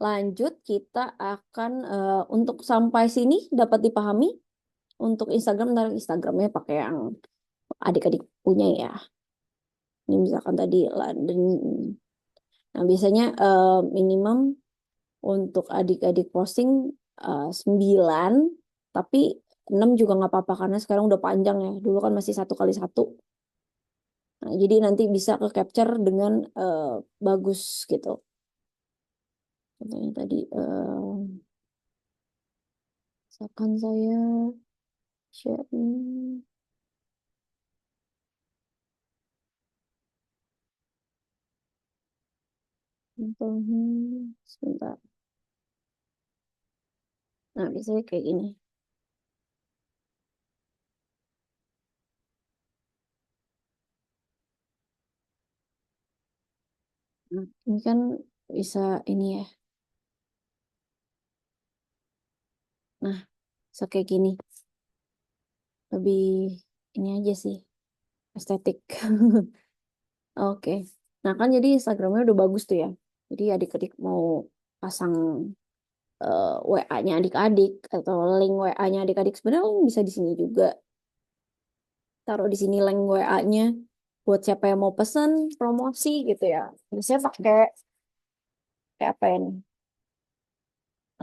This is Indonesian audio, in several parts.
lanjut kita akan untuk sampai sini dapat dipahami. Untuk Instagram, ntar Instagramnya pakai yang adik-adik punya ya. Ini misalkan tadi London. Nah, biasanya minimum untuk adik-adik posting 9, tapi 6 juga nggak apa-apa karena sekarang udah panjang ya. Dulu kan masih 1 kali 1. Nah, jadi nanti bisa ke capture dengan bagus gitu. Contohnya tadi, misalkan saya share, contohnya sebentar. Nah, biasanya kayak gini. Nah, ini kan bisa ini ya. Nah, bisa kayak gini. Lebih ini aja sih, estetik. Oke. Nah, kan jadi Instagramnya udah bagus tuh ya. Jadi adik-adik mau pasang WA-nya adik-adik atau link WA-nya adik-adik sebenarnya bisa di sini juga. Taruh di sini link WA-nya buat siapa yang mau pesen promosi gitu ya. Biasanya pakai kayak apa ya nih?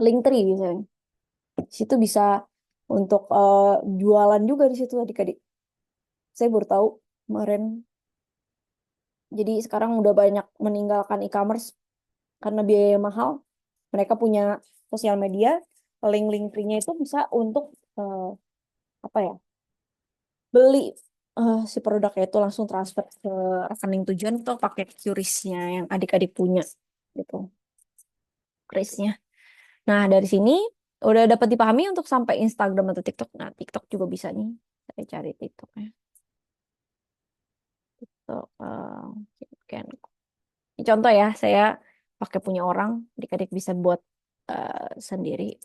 Linktree biasanya. Di situ bisa untuk jualan juga di situ adik-adik. Saya baru tahu kemarin. Jadi sekarang udah banyak meninggalkan e-commerce karena biaya mahal. Mereka punya sosial media, link-link tree-nya itu bisa untuk apa ya? Beli si produknya itu langsung transfer ke rekening tujuan atau pakai QRIS-nya yang adik-adik punya gitu. QRIS-nya. Nah, dari sini udah dapat dipahami untuk sampai Instagram atau TikTok. Nah, TikTok juga bisa nih. Saya cari TikToknya. TikTok, kan. Ini contoh ya, saya pakai punya orang, adik-adik bisa buat sendiri.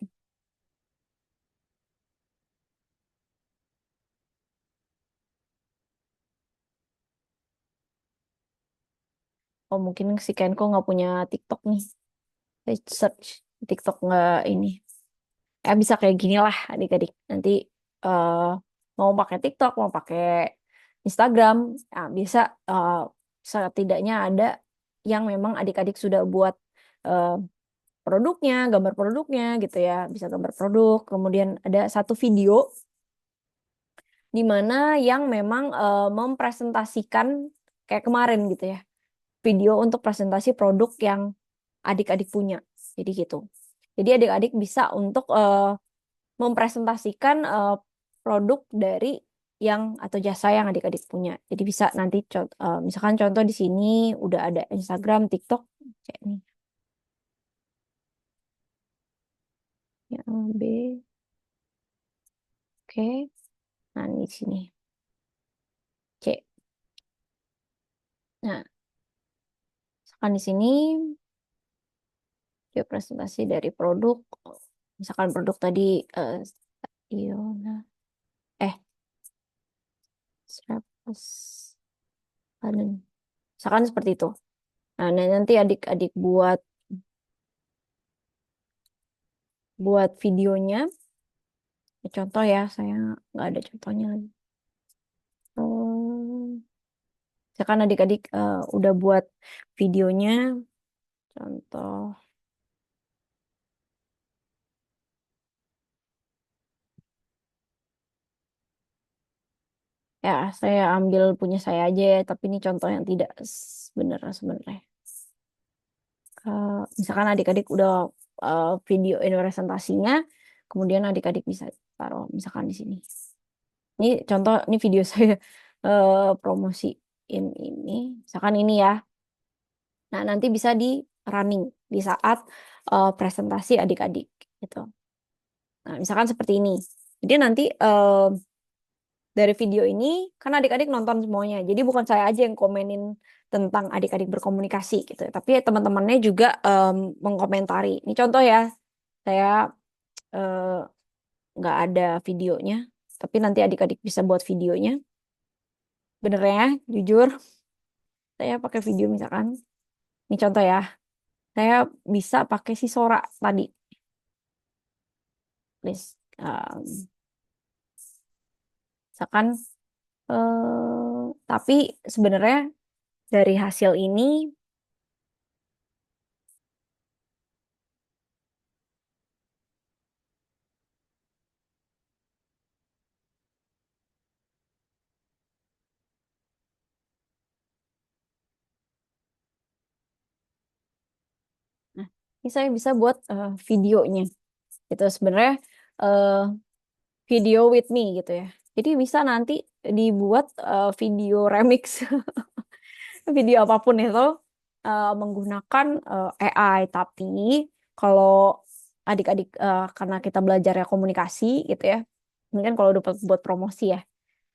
Oh, mungkin si Kenko nggak punya TikTok nih. Saya search TikTok nggak ini. Ya bisa kayak gini lah adik-adik. Nanti eh, mau pakai TikTok, mau pakai Instagram, nah, bisa eh, setidaknya ada yang memang adik-adik sudah buat eh, produknya, gambar produknya gitu ya. Bisa gambar produk. Kemudian ada satu video di mana yang memang mempresentasikan kayak kemarin gitu ya. Video untuk presentasi produk yang adik-adik punya. Jadi gitu. Jadi adik-adik bisa untuk mempresentasikan produk dari yang atau jasa yang adik-adik punya. Jadi bisa nanti misalkan contoh di sini udah ada Instagram, TikTok, kayak nih. Ya, B, oke. Nah, di sini C. Nah, misalkan di sini dia presentasi dari produk. Misalkan produk tadi Iona, eh, Strapless Panen. Misalkan seperti itu. Nah, nanti adik-adik buat videonya. Contoh ya, saya nggak ada contohnya lagi. Oh, misalkan adik-adik udah buat videonya, contoh. Ya, saya ambil punya saya aja ya, tapi ini contoh yang tidak benar sebenarnya. Misalkan adik-adik udah videoin presentasinya, kemudian adik-adik bisa taruh misalkan di sini. Ini contoh, ini video saya promosiin ini, misalkan ini ya. Nah, nanti bisa di running di saat presentasi adik-adik gitu. Nah, misalkan seperti ini. Jadi nanti dari video ini kan adik-adik nonton semuanya. Jadi bukan saya aja yang komenin tentang adik-adik berkomunikasi gitu, tapi teman-temannya juga mengkomentari. Ini contoh ya, saya eh, nggak ada videonya, tapi nanti adik-adik bisa buat videonya. Bener ya, jujur, saya pakai video misalkan. Ini contoh ya. saya bisa pakai si Sora tadi. Please. Misalkan, tapi sebenarnya dari hasil ini, nah, ini saya bisa buat videonya. Itu sebenarnya eh, video with me gitu ya. Jadi bisa nanti dibuat video remix, video apapun itu menggunakan AI. Tapi kalau adik-adik karena kita belajar ya komunikasi gitu ya, ini kan kalau udah buat promosi ya.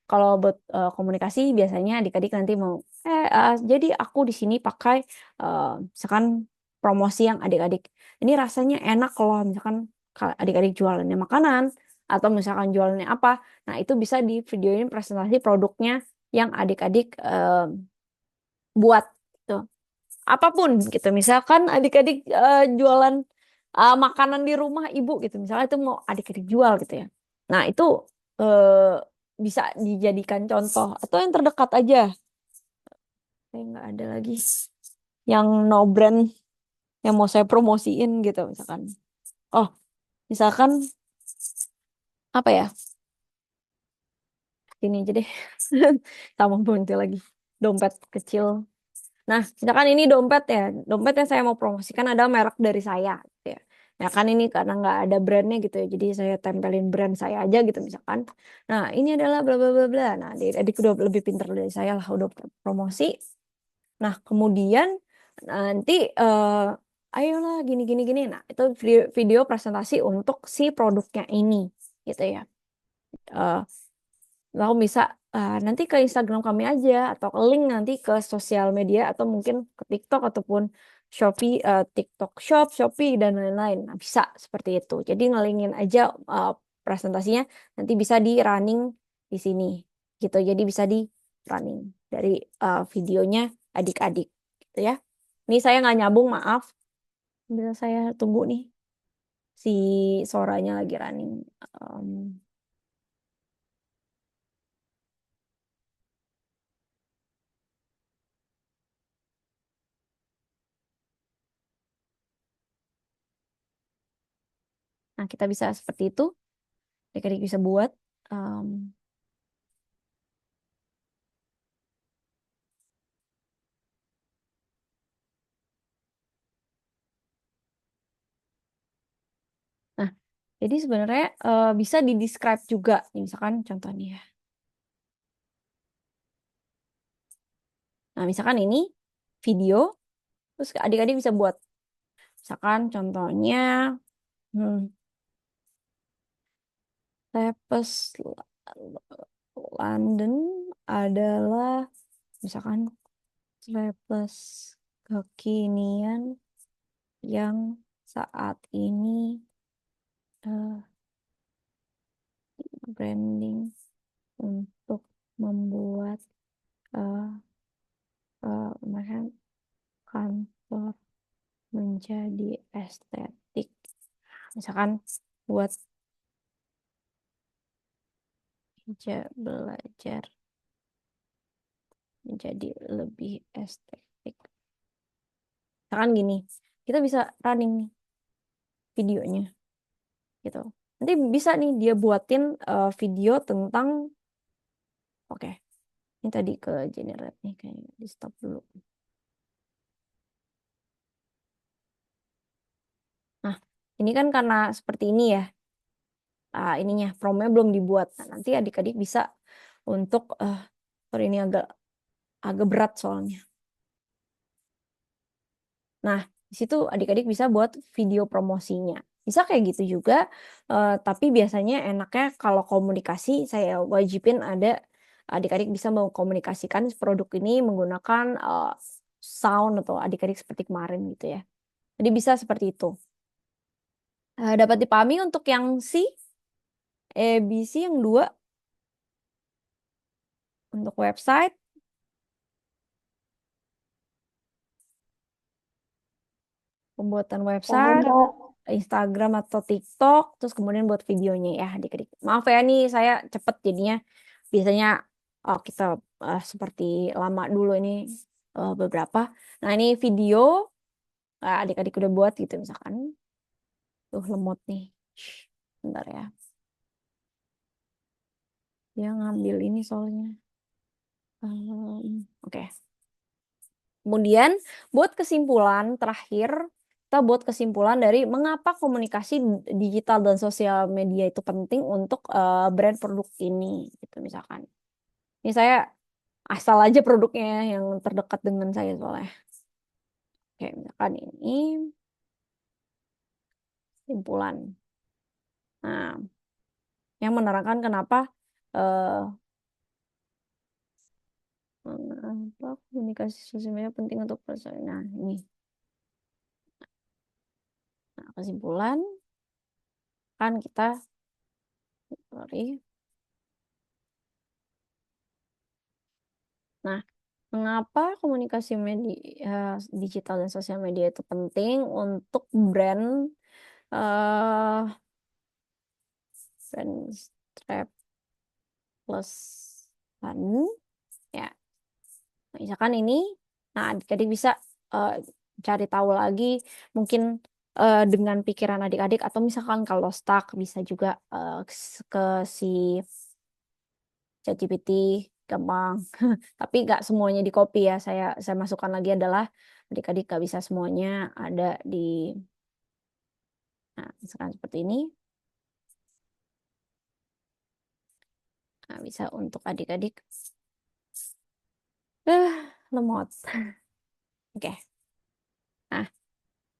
Kalau buat komunikasi biasanya adik-adik nanti mau jadi aku di sini pakai misalkan promosi yang adik-adik ini rasanya enak kalau misalkan adik-adik jualannya makanan atau misalkan jualannya apa. Nah, itu bisa di videoin presentasi produknya yang adik-adik buat gitu. Apapun gitu. Misalkan adik-adik jualan makanan di rumah ibu gitu. Misalnya itu mau adik-adik jual gitu ya. Nah, itu eh, bisa dijadikan contoh atau yang terdekat aja. Saya nggak ada lagi yang no brand yang mau saya promosiin gitu misalkan. Oh, misalkan apa ya? Ini aja deh. Sama muncul lagi. Dompet kecil. Nah, misalkan ini dompet ya, dompet yang saya mau promosikan adalah merek dari saya, gitu ya. Ya kan ini karena nggak ada brandnya gitu ya, jadi saya tempelin brand saya aja gitu misalkan. Nah, ini adalah bla bla bla bla. Nah, adik udah lebih pintar dari saya lah, udah promosi. Nah, kemudian nanti ayolah gini gini gini. Nah, itu video presentasi untuk si produknya ini, gitu ya. Eh, Lalu bisa nanti ke Instagram kami aja atau ke link nanti ke sosial media atau mungkin ke TikTok ataupun Shopee, TikTok Shop, Shopee dan lain-lain. Nah, bisa seperti itu. Jadi ngelingin aja presentasinya nanti bisa di running di sini gitu. Jadi bisa di running dari videonya adik-adik gitu ya. Ini saya nggak nyambung, maaf. Bisa saya tunggu nih si suaranya lagi running. Em, nah, kita bisa seperti itu. Adik-adik bisa buat. Em, nah, jadi sebenarnya bisa di-describe juga. Nih, misalkan contohnya ya. Nah, misalkan ini video, terus adik-adik bisa buat. Misalkan contohnya, hmm, Tepes London adalah, misalkan, Tepes kekinian yang saat ini eh, branding untuk membuat eh, misalkan kantor menjadi estetik. Misalkan buat meja belajar menjadi lebih estetik. Misalkan gini, kita bisa running nih videonya gitu. Nanti bisa nih dia buatin video tentang, oke, ini tadi ke generate nih kayaknya di stop dulu. Nah, ini kan karena seperti ini ya, ininya promnya belum dibuat. Nah, nanti adik-adik bisa untuk, sorry ini agak agak berat soalnya. Nah, di situ adik-adik bisa buat video promosinya. Bisa kayak gitu juga, tapi biasanya enaknya kalau komunikasi saya wajibin ada adik-adik bisa mengkomunikasikan produk ini menggunakan sound atau adik-adik seperti kemarin gitu ya. Jadi bisa seperti itu. Dapat dipahami untuk yang C, ABC yang dua untuk website. pembuatan Paham, website, Kak. Instagram atau TikTok, terus kemudian buat videonya ya adik-adik. Maaf ya nih saya cepet jadinya. Biasanya kita seperti lama dulu ini beberapa. Nah ini video adik-adik udah buat gitu misalkan. Tuh lemot nih. Bentar ya. Dia ngambil ini soalnya. Oke. Kemudian buat kesimpulan terakhir, kita buat kesimpulan dari mengapa komunikasi digital dan sosial media itu penting untuk brand produk ini, gitu misalkan. Ini saya asal aja produknya yang terdekat dengan saya soalnya. Oke, misalkan ini kesimpulan. Nah, yang menerangkan kenapa komunikasi sosial media penting untuk personal. Nah, ini. Nah, kesimpulan kan kita sorry. Nah, mengapa komunikasi media digital dan sosial media itu penting untuk brand Strapless Fun ya. Misalkan ini, nah adik-adik bisa cari tahu lagi mungkin dengan pikiran adik-adik atau misalkan kalau stuck bisa juga ke si ChatGPT gampang. Tapi nggak semuanya di copy ya. Saya masukkan lagi adalah adik-adik nggak bisa semuanya ada di. Nah, misalkan seperti ini. Nah, bisa untuk adik-adik. Lemot. Oke. Nah,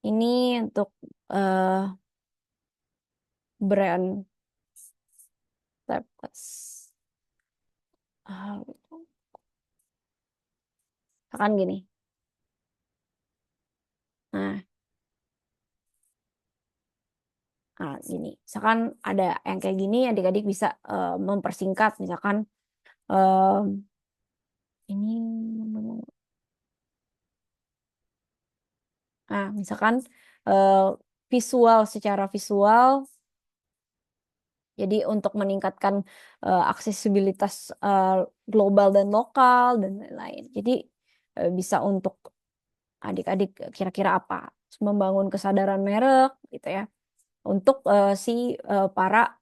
ini untuk brand Strapless. Akan gini. Nah, gini. Misalkan ada yang kayak gini, adik-adik bisa mempersingkat. Misalkan ini. Nah, misalkan visual, secara visual. Jadi untuk meningkatkan aksesibilitas global dan lokal dan lain-lain. Jadi bisa untuk adik-adik kira-kira apa? Membangun kesadaran merek gitu ya. Untuk si para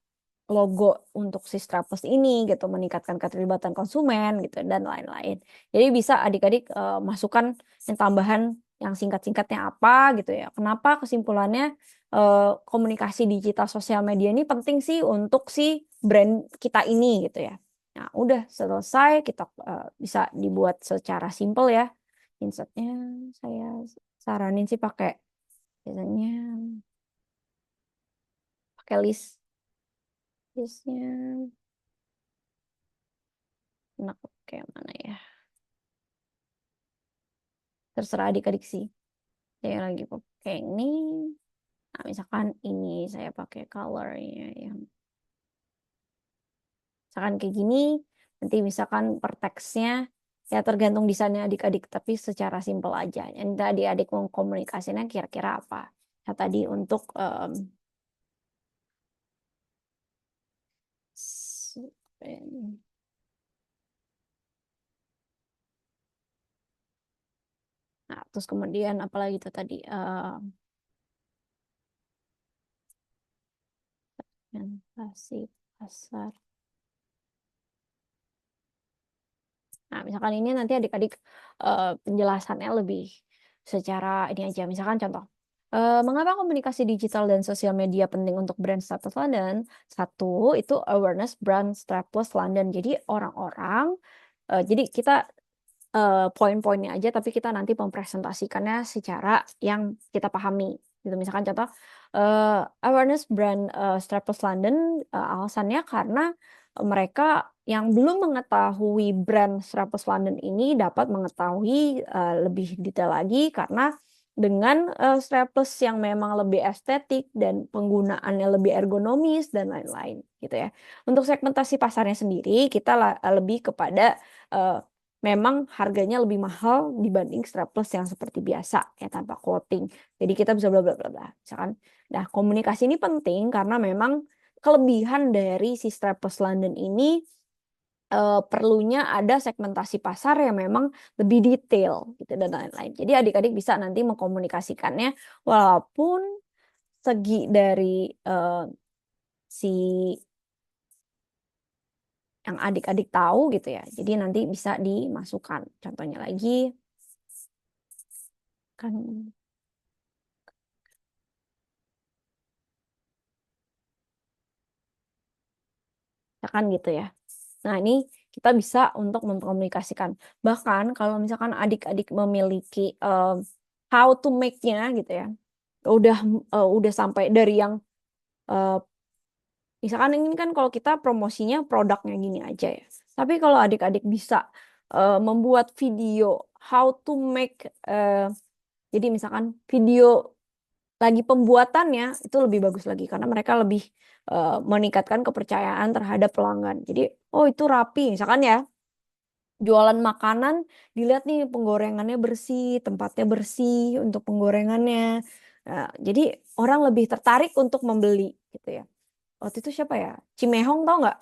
logo untuk si Strapless ini gitu, meningkatkan keterlibatan konsumen gitu dan lain-lain. Jadi bisa adik-adik masukkan yang tambahan yang singkat-singkatnya apa gitu ya. Kenapa kesimpulannya komunikasi digital sosial media ini penting sih untuk si brand kita ini gitu ya. Nah, udah selesai kita bisa dibuat secara simple ya. Insertnya saya saranin sih pakai biasanya pakai listnya enak kayak mana ya, terserah adik-adik sih. Saya lagi pakai ini. Nah, misalkan ini saya pakai colornya yang misalkan kayak gini, nanti misalkan per teksnya ya tergantung desainnya adik-adik, tapi secara simpel aja. Yang tadi adik mau komunikasinya kira-kira apa? Nah, tadi untuk nah, terus kemudian apalagi itu tadi segmentasi pasar. Nah, misalkan ini nanti adik-adik penjelasannya lebih secara ini aja. Misalkan contoh, mengapa komunikasi digital dan sosial media penting untuk brand Strapless London? Satu, itu awareness brand Strapless London. Jadi orang-orang, jadi kita poin-poinnya aja, tapi kita nanti mempresentasikannya secara yang kita pahami. Gitu. Misalkan contoh, awareness brand Strapless London, alasannya karena mereka yang belum mengetahui brand Strapless London ini dapat mengetahui lebih detail lagi karena dengan strapless yang memang lebih estetik dan penggunaannya lebih ergonomis dan lain-lain gitu ya. Untuk segmentasi pasarnya sendiri kita lebih kepada memang harganya lebih mahal dibanding strapless yang seperti biasa ya tanpa coating. Jadi kita bisa bla bla bla bla. Misalkan, nah komunikasi ini penting karena memang kelebihan dari si strapless London ini perlunya ada segmentasi pasar yang memang lebih detail gitu dan lain-lain. Jadi adik-adik bisa nanti mengkomunikasikannya walaupun segi dari si yang adik-adik tahu gitu ya. Jadi nanti bisa dimasukkan. Contohnya lagi kan misalkan gitu ya. Nah, ini kita bisa untuk mengkomunikasikan. Bahkan kalau misalkan adik-adik memiliki how to make-nya gitu ya. Udah udah sampai dari yang eh, misalkan ini kan kalau kita promosinya produknya gini aja ya. Tapi kalau adik-adik bisa membuat video how to make jadi misalkan video lagi pembuatannya itu lebih bagus lagi karena mereka lebih meningkatkan kepercayaan terhadap pelanggan. Jadi, oh itu rapi, misalkan ya jualan makanan, dilihat nih penggorengannya bersih, tempatnya bersih untuk penggorengannya. Nah, jadi orang lebih tertarik untuk membeli gitu ya. Waktu itu siapa ya? Cimehong tau nggak?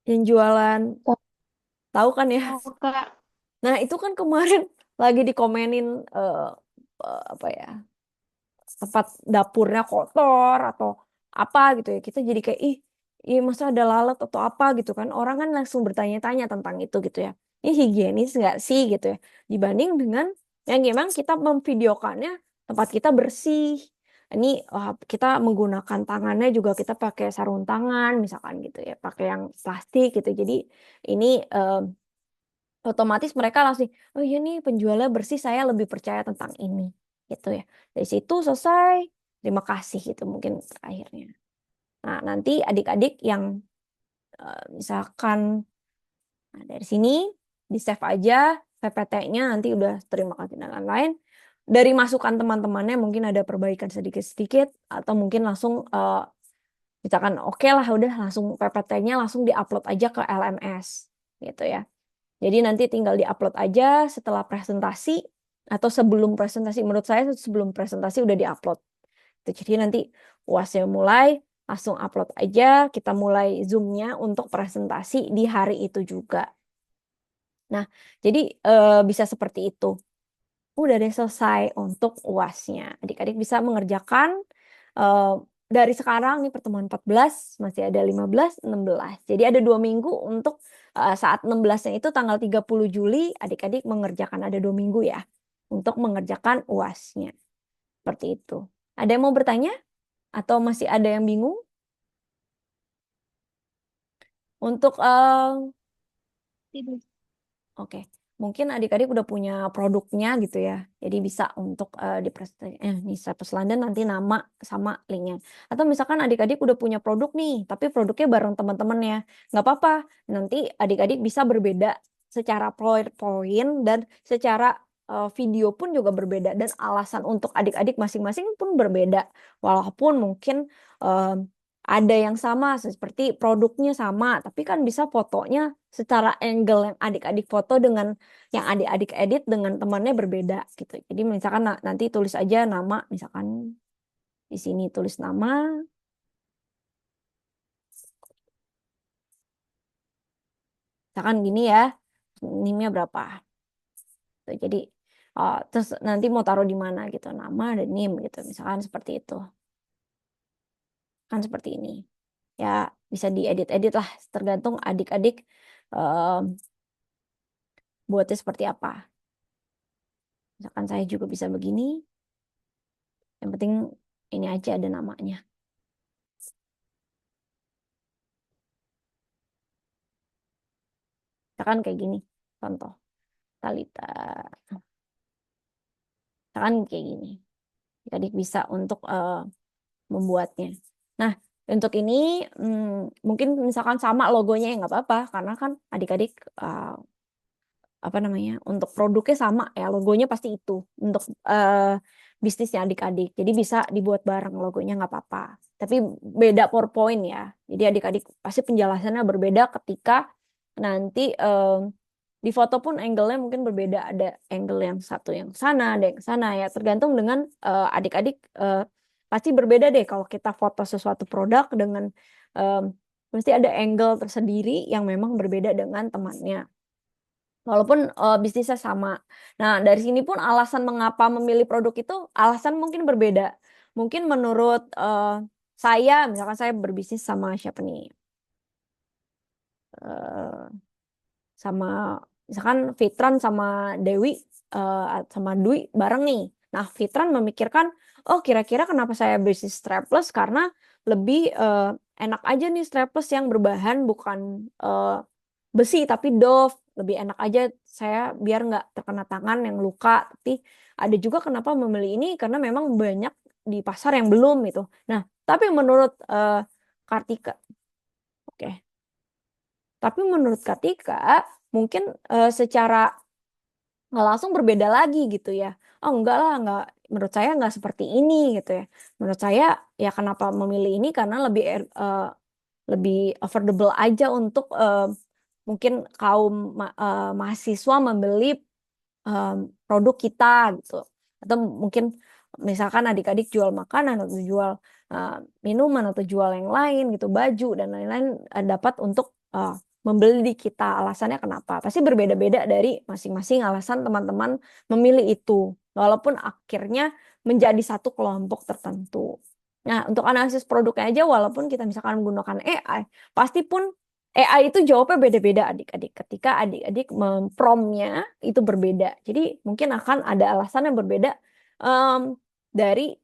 Yang jualan, tahu kan ya? Oh, Kak. Nah itu kan kemarin lagi dikomenin apa ya? Tempat dapurnya kotor atau apa gitu ya kita jadi kayak ih masa ada lalat atau apa gitu kan orang kan langsung bertanya-tanya tentang itu gitu ya ini higienis nggak sih gitu ya dibanding dengan yang memang kita memvideokannya tempat kita bersih ini kita menggunakan tangannya juga kita pakai sarung tangan misalkan gitu ya pakai yang plastik gitu jadi ini otomatis mereka langsung oh iya nih penjualnya bersih saya lebih percaya tentang ini gitu ya dari situ selesai terima kasih gitu mungkin akhirnya nah nanti adik-adik yang misalkan nah, dari sini di save aja PPT-nya nanti udah terima kasih dan lain-lain dari masukan teman-temannya mungkin ada perbaikan sedikit-sedikit atau mungkin langsung misalkan oke lah udah langsung PPT-nya langsung diupload aja ke LMS gitu ya. Jadi nanti tinggal diupload aja setelah presentasi atau sebelum presentasi. Menurut saya sebelum presentasi udah diupload. Jadi nanti UASnya mulai, langsung upload aja. Kita mulai Zoom-nya untuk presentasi di hari itu juga. Nah, jadi bisa seperti itu. Udah deh selesai untuk UASnya. Adik-adik bisa mengerjakan eh, dari sekarang nih pertemuan 14 masih ada 15, 16. Jadi ada 2 minggu untuk saat 16-nya itu tanggal 30 Juli adik-adik mengerjakan ada 2 minggu ya untuk mengerjakan UASnya. Seperti itu. Ada yang mau bertanya? Atau masih ada yang bingung? Untuk oke, mungkin adik-adik udah punya produknya gitu ya. Jadi bisa untuk di nih Stratus London nanti nama sama linknya. Atau misalkan adik-adik udah punya produk nih, tapi produknya bareng teman-temannya. Nggak apa-apa, nanti adik-adik bisa berbeda secara poin dan secara video pun juga berbeda. Dan alasan untuk adik-adik masing-masing pun berbeda. Walaupun mungkin ada yang sama seperti produknya sama, tapi kan bisa fotonya secara angle yang adik-adik foto dengan yang adik-adik edit dengan temannya berbeda gitu. Jadi misalkan nanti tulis aja nama, misalkan di sini tulis nama, misalkan gini ya, NIM-nya berapa. Tuh, jadi terus nanti mau taruh di mana gitu, nama dan NIM gitu, misalkan seperti itu. Kan seperti ini. Ya bisa diedit-edit lah, tergantung adik-adik eh, buatnya seperti apa. Misalkan saya juga bisa begini, yang penting ini aja ada namanya. Misalkan kayak gini, contoh. Talita. Misalkan kayak gini. Adik bisa untuk membuatnya. Nah, untuk ini mungkin misalkan sama logonya ya nggak apa-apa, karena kan adik-adik apa namanya untuk produknya sama ya logonya pasti itu untuk bisnisnya adik-adik. Jadi bisa dibuat bareng logonya nggak apa-apa. Tapi beda PowerPoint ya. Jadi adik-adik pasti penjelasannya berbeda ketika nanti di foto pun angle-nya mungkin berbeda, ada angle yang satu yang sana, ada yang sana ya, tergantung dengan adik-adik pasti berbeda deh kalau kita foto sesuatu produk dengan mesti ada angle tersendiri yang memang berbeda dengan temannya. Walaupun bisnisnya sama. Nah, dari sini pun alasan mengapa memilih produk itu alasan mungkin berbeda. Mungkin menurut saya, misalkan saya berbisnis sama siapa nih? Eh, sama misalkan Fitran sama Dewi sama Dwi bareng nih. Nah, Fitran memikirkan, oh kira-kira kenapa saya bisnis strapless karena lebih enak aja nih strapless yang berbahan bukan besi tapi doff, lebih enak aja saya biar nggak terkena tangan yang luka. Tapi ada juga kenapa memilih ini karena memang banyak di pasar yang belum itu. Nah, tapi menurut Kartika, oke. Tapi menurut Kartika mungkin secara nggak langsung berbeda lagi gitu ya. Oh enggak lah, enggak, menurut saya nggak seperti ini gitu ya. Menurut saya ya kenapa memilih ini karena lebih affordable aja untuk mungkin kaum mahasiswa membeli produk kita gitu. Atau mungkin misalkan adik-adik jual makanan atau jual uh, minuman atau jual yang lain gitu, baju dan lain-lain dapat untuk membeli di kita. Alasannya kenapa? Pasti berbeda-beda dari masing-masing alasan teman-teman memilih itu. Walaupun akhirnya menjadi satu kelompok tertentu. Nah, untuk analisis produknya aja, walaupun kita misalkan menggunakan AI, pasti pun AI itu jawabnya beda-beda adik-adik. Ketika adik-adik mempromnya itu berbeda. Jadi mungkin akan ada alasan yang berbeda em, dari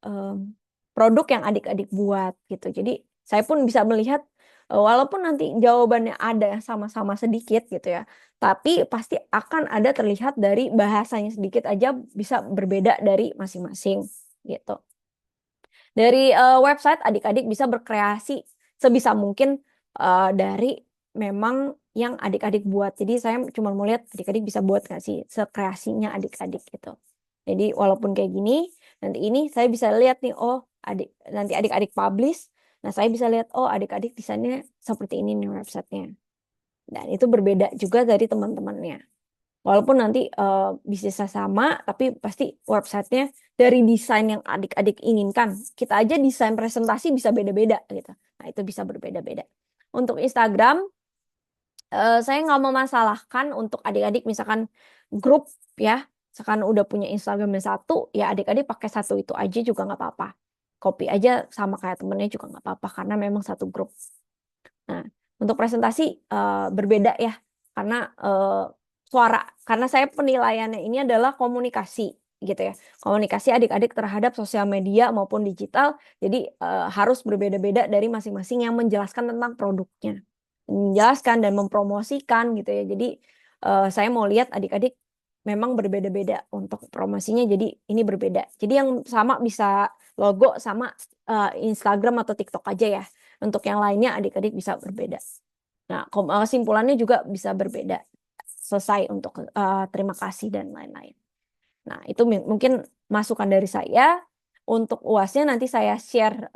em, produk yang adik-adik buat gitu. Jadi saya pun bisa melihat walaupun nanti jawabannya ada sama-sama sedikit gitu ya, tapi pasti akan ada terlihat dari bahasanya sedikit aja bisa berbeda dari masing-masing gitu. Dari website adik-adik bisa berkreasi sebisa mungkin dari memang yang adik-adik buat. Jadi saya cuma mau lihat adik-adik bisa buat nggak sih sekreasinya adik-adik gitu. Jadi walaupun kayak gini, nanti ini saya bisa lihat nih, oh nanti adik-adik publish, nah saya bisa lihat, oh adik-adik desainnya seperti ini nih websitenya. Dan itu berbeda juga dari teman-temannya. Walaupun nanti bisnisnya sama, tapi pasti websitenya dari desain yang adik-adik inginkan. Kita aja desain presentasi bisa beda-beda gitu. Nah itu bisa berbeda-beda. Untuk Instagram, saya nggak memasalahkan untuk adik-adik misalkan grup ya. Misalkan udah punya Instagram yang satu, ya adik-adik pakai satu itu aja juga nggak apa-apa. Copy aja sama kayak temennya juga nggak apa-apa karena memang satu grup. Nah, untuk presentasi berbeda ya, karena suara, karena saya penilaiannya ini adalah komunikasi gitu ya, komunikasi adik-adik terhadap sosial media maupun digital, jadi harus berbeda-beda dari masing-masing yang menjelaskan tentang produknya, menjelaskan dan mempromosikan gitu ya. Jadi saya mau lihat adik-adik memang berbeda-beda untuk promosinya, jadi ini berbeda. Jadi yang sama bisa logo sama Instagram atau TikTok aja ya. Untuk yang lainnya adik-adik bisa berbeda. Nah, kesimpulannya juga bisa berbeda. Selesai untuk terima kasih dan lain-lain. Nah, itu mungkin masukan dari saya. Untuk UASnya nanti saya share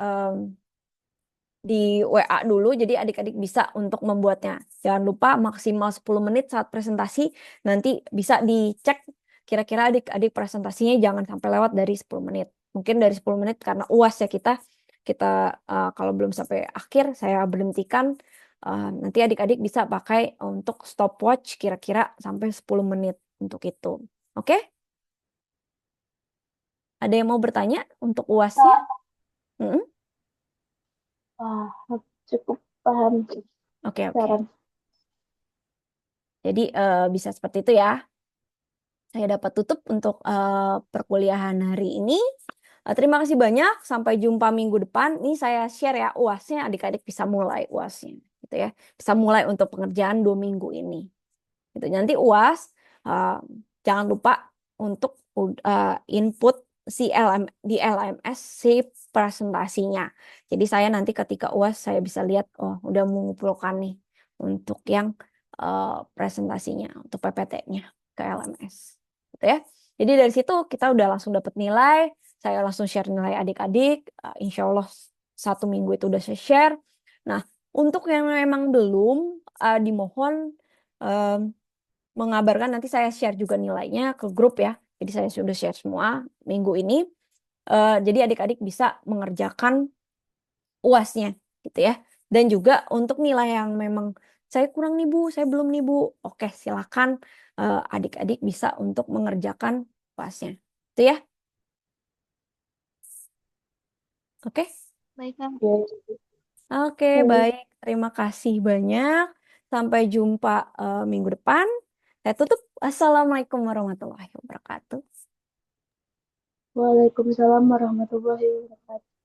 di WA dulu, jadi adik-adik bisa untuk membuatnya. Jangan lupa maksimal 10 menit saat presentasi, nanti bisa dicek kira-kira adik-adik presentasinya jangan sampai lewat dari 10 menit. Mungkin dari 10 menit karena UAS ya kita kalau belum sampai akhir saya berhentikan, nanti adik-adik bisa pakai untuk stopwatch kira-kira sampai 10 menit untuk itu. Oke? Ada yang mau bertanya untuk UASnya? Mm-mm. Wah, cukup paham Oke, oke. saran. Jadi bisa seperti itu ya. Saya dapat tutup untuk perkuliahan hari ini. Terima kasih banyak. Sampai jumpa minggu depan. Ini saya share ya UASnya. Adik-adik bisa mulai UASnya, gitu ya. Bisa mulai untuk pengerjaan 2 minggu ini. Gitu. Nanti UAS jangan lupa untuk input si di LMS si presentasinya. Jadi saya nanti ketika UAS saya bisa lihat, oh udah mengumpulkan nih untuk yang presentasinya, untuk PPT-nya ke LMS. Gitu ya. Jadi dari situ kita udah langsung dapat nilai, saya langsung share nilai adik-adik, insya Allah 1 minggu itu udah saya share. Nah, Untuk yang memang belum, dimohon em, mengabarkan, nanti saya share juga nilainya ke grup ya. Jadi saya sudah share semua minggu ini. Jadi adik-adik bisa mengerjakan UASnya gitu ya. Dan juga untuk nilai yang memang saya kurang nih Bu, saya belum nih Bu. Oke, silakan adik-adik bisa untuk mengerjakan UASnya. Itu ya. Oke. Baik, Kak. Ya, Oke, baik. baik. Terima kasih banyak. Sampai jumpa minggu depan. Saya tutup. Assalamualaikum warahmatullahi wabarakatuh. Waalaikumsalam warahmatullahi wabarakatuh.